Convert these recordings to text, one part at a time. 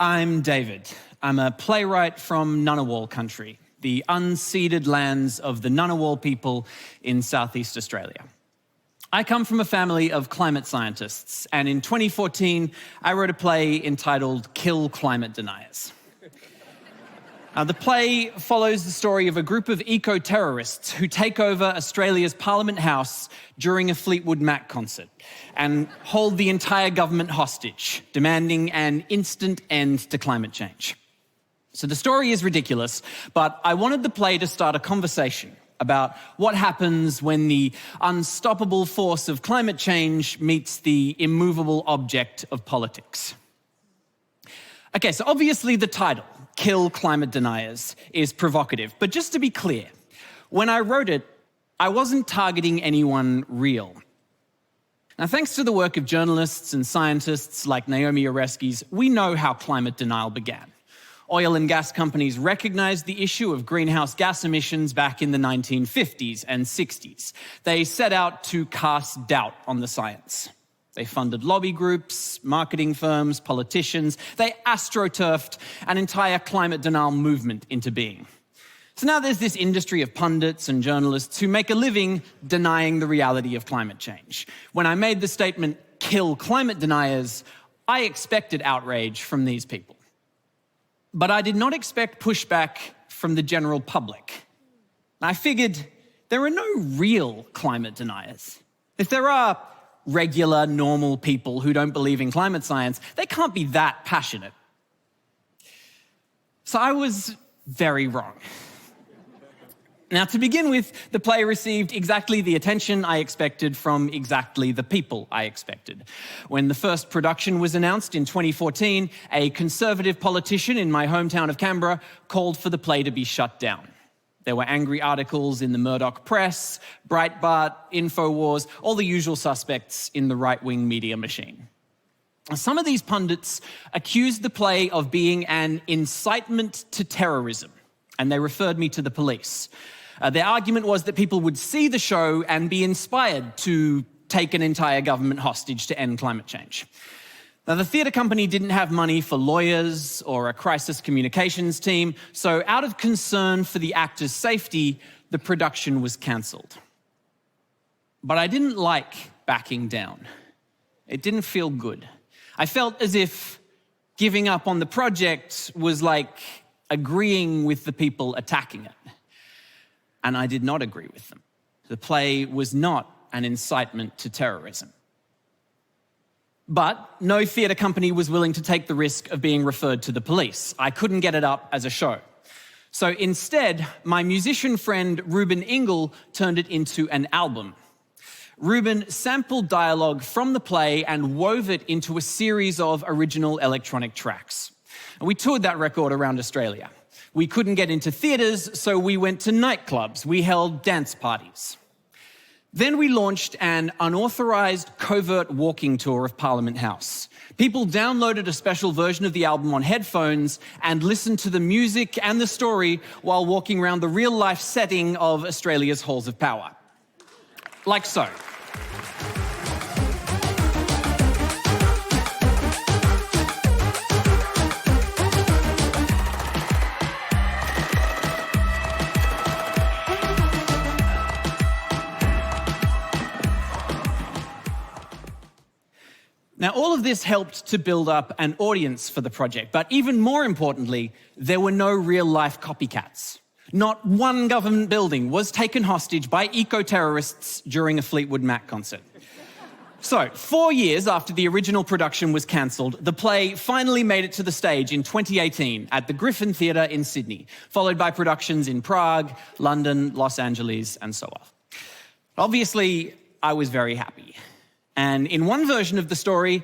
I'm David. I'm a playwright from Ngunnawal country, the unceded lands of the Ngunnawal people in southeast Australia. I come from a family of climate scientists, and in 2014, I wrote a play entitled Kill Climate Deniers. The play follows the story of a group of eco-terrorists who take over Australia's Parliament House during a Fleetwood Mac concert and hold the entire government hostage, demanding an instant end to climate change. So the story is ridiculous, but I wanted the play to start a conversation about what happens when the unstoppable force of climate change meets the immovable object of politics. Okay, so obviously the title, Kill Climate Deniers, is provocative. But just to be clear, when I wrote it, I wasn't targeting anyone real. Now, thanks to the work of journalists and scientists like Naomi Oreskes, we know how climate denial began. Oil and gas companies recognized the issue of greenhouse gas emissions back in the 1950s and 60s. They set out to cast doubt on the science. They funded lobby groups, marketing firms, politicians. They astroturfed an entire climate denial movement into being. So now there's this industry of pundits and journalists who make a living denying the reality of climate change. When I made the statement, kill climate deniers, I expected outrage from these people. But I did not expect pushback from the general public. I figured there are no real climate deniers. If there are regular, normal people who don't believe in climate science, they can't be that passionate. So I was very wrong. Now, to begin with, the play received exactly the attention I expected from exactly the people I expected. When the first production was announced in 2014, a Conservative politician in my hometown of Canberra called for the play to be shut down. There were angry articles in the Murdoch press, Breitbart, InfoWars, all the usual suspects in the right-wing media machine. Some of these pundits accused the play of being an incitement to terrorism, and they referred me to the police. Their argument was that people would see the show and be inspired to take an entire government hostage to end climate change. Now, the theatre company didn't have money for lawyers or a crisis communications team, so out of concern for the actors' safety, the production was cancelled. But I didn't like backing down. It didn't feel good. I felt as if giving up on the project was like agreeing with the people attacking it. And I did not agree with them. The play was not an incitement to terrorism. But no theatre company was willing to take the risk of being referred to the police. I couldn't get it up as a show. So instead, my musician friend Ruben Ingle turned it into an album. Ruben sampled dialogue from the play and wove it into a series of original electronic tracks. And we toured that record around Australia. We couldn't get into theatres, so we went to nightclubs. We held dance parties. Then we launched an unauthorised covert walking tour of Parliament House. People downloaded a special version of the album on headphones and listened to the music and the story while walking around the real-life setting of Australia's halls of power. Like so. Now, all of this helped to build up an audience for the project, but even more importantly, there were no real-life copycats. Not one government building was taken hostage by eco-terrorists during a Fleetwood Mac concert. So, 4 years after the original production was cancelled, the play finally made it to the stage in 2018 at the Griffin Theatre in Sydney, followed by productions in Prague, London, Los Angeles, and so on. Obviously, I was very happy. And in one version of the story,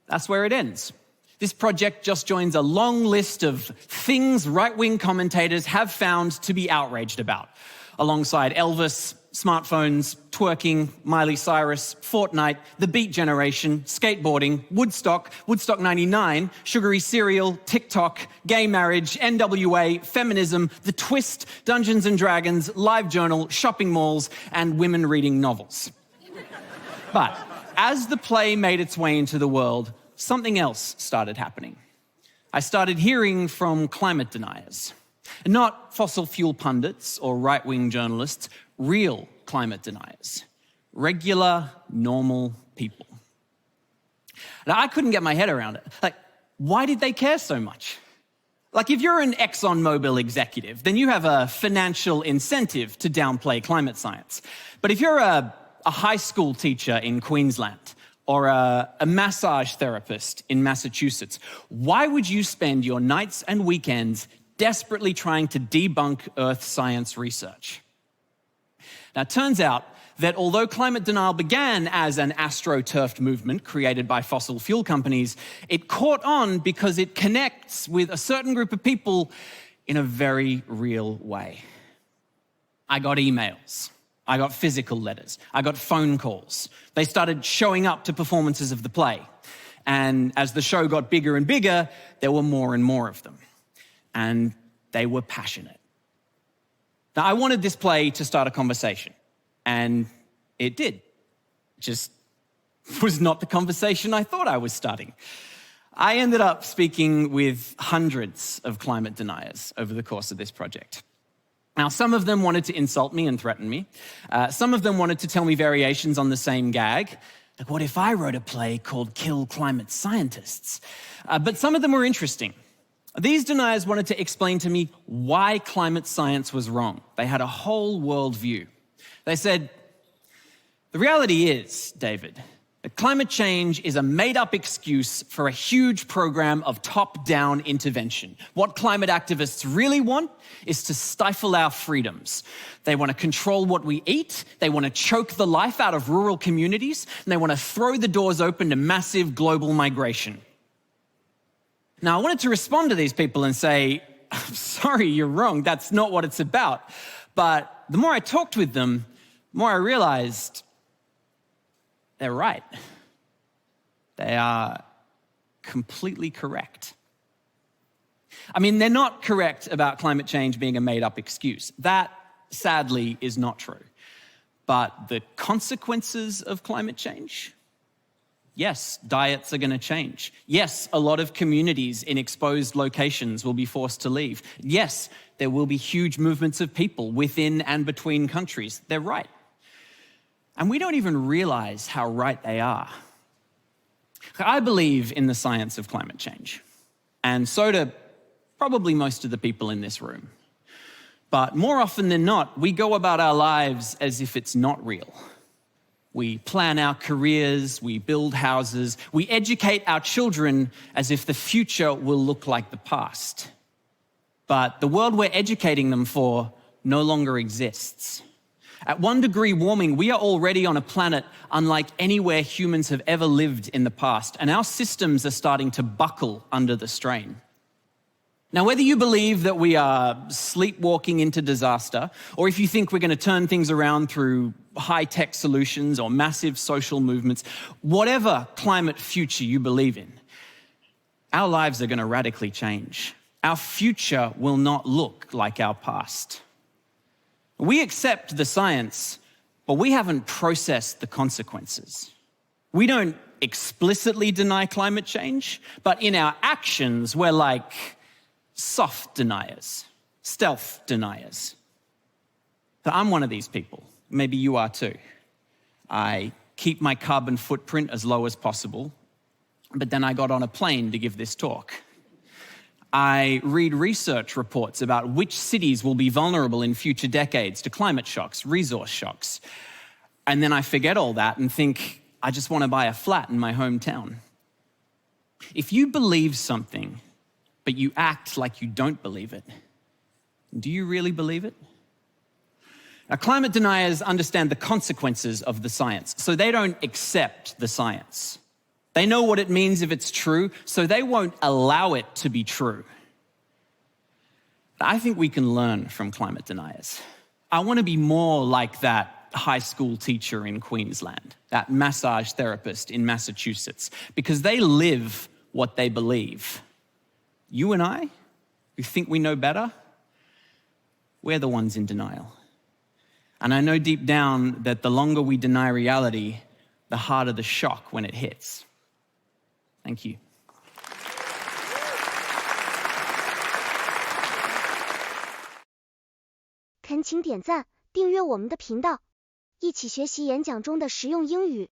that's where it ends. This project just joins a long list of things right-wing commentators have found to be outraged about, alongside Elvis, smartphones, twerking, Miley Cyrus, Fortnite, the Beat Generation, skateboarding, Woodstock, Woodstock 99, sugary cereal, TikTok, gay marriage, NWA, feminism, The Twist, Dungeons and Dragons, LiveJournal, shopping malls, and women reading novels. But as the play made its way into the world, something else started happening. I started hearing from climate deniers. Not fossil fuel pundits or right-wing journalists, real climate deniers. Regular, normal people. Now, I couldn't get my head around it. Like, why did they care so much? Like, if you're an ExxonMobil executive, then you have a financial incentive to downplay climate science. But if you're a high school teacher in Queensland or a massage therapist in Massachusetts, why would you spend your nights and weekends desperately trying to debunk Earth science research? Now, it turns out that although climate denial began as an astroturfed movement created by fossil fuel companies, it caught on because it connects with a certain group of people in a very real way. I got emails. I got physical letters. I got phone calls. They started showing up to performances of the play. And as the show got bigger and bigger, there were more and more of them. And they were passionate. Now, I wanted this play to start a conversation. And it did. Just was not the conversation I thought I was starting. I ended up speaking with hundreds of climate deniers over the course of this project. Now, some of them wanted to insult me and threaten me. Some of them wanted to tell me variations on the same gag. Like, what if I wrote a play called Kill Climate Scientists? But some of them were interesting. These deniers wanted to explain to me why climate science was wrong. They had a whole worldview. They said, the reality is, David, that climate change is a made-up excuse for a huge program of top-down intervention. What climate activists really want is to stifle our freedoms. They want to control what we eat, they want to choke the life out of rural communities, and they want to throw the doors open to massive global migration. Now, I wanted to respond to these people and say, sorry, you're wrong, that's not what it's about. But the more I talked with them, the more I realized they're right. They are completely correct. I mean, they're not correct about climate change being a made-up excuse. That, sadly, is not true. But the consequences of climate change? Yes, diets are going to change. Yes, a lot of communities in exposed locations will be forced to leave. Yes, there will be huge movements of people within and between countries. They're right. And we don't even realize how right they are. I believe in the science of climate change, and so do probably most of the people in this room. But more often than not, we go about our lives as if it's not real. We plan our careers, we build houses, we educate our children as if the future will look like the past. But the world we're educating them for no longer exists. At 1 degree warming, we are already on a planet unlike anywhere humans have ever lived in the past, and our systems are starting to buckle under the strain. Now, whether you believe that we are sleepwalking into disaster, or if you think we're going to turn things around through high-tech solutions or massive social movements, whatever climate future you believe in, our lives are going to radically change. Our future will not look like our past. We accept the science, but we haven't processed the consequences. We don't explicitly deny climate change, but in our actions, we're like soft deniers, stealth deniers. So I'm one of these people. Maybe you are too. I keep my carbon footprint as low as possible, but then I got on a plane to give this talk. I read research reports about which cities will be vulnerable in future decades to climate shocks, resource shocks. And then I forget all that and think, I just want to buy a flat in my hometown. If you believe something, but you act like you don't believe it, do you really believe it? Now, climate deniers understand the consequences of the science, so they don't accept the science. They know what it means if it's true, so they won't allow it to be true. I think we can learn from climate deniers. I want to be more like that high school teacher in Queensland, that massage therapist in Massachusetts, because they live what they believe. You and I, who think we know better, we're the ones in denial. And I know deep down that the longer we deny reality, the harder the shock when it hits. Thank you. 恳请点赞，订阅我们的频道，一起学习演讲中的实用英语。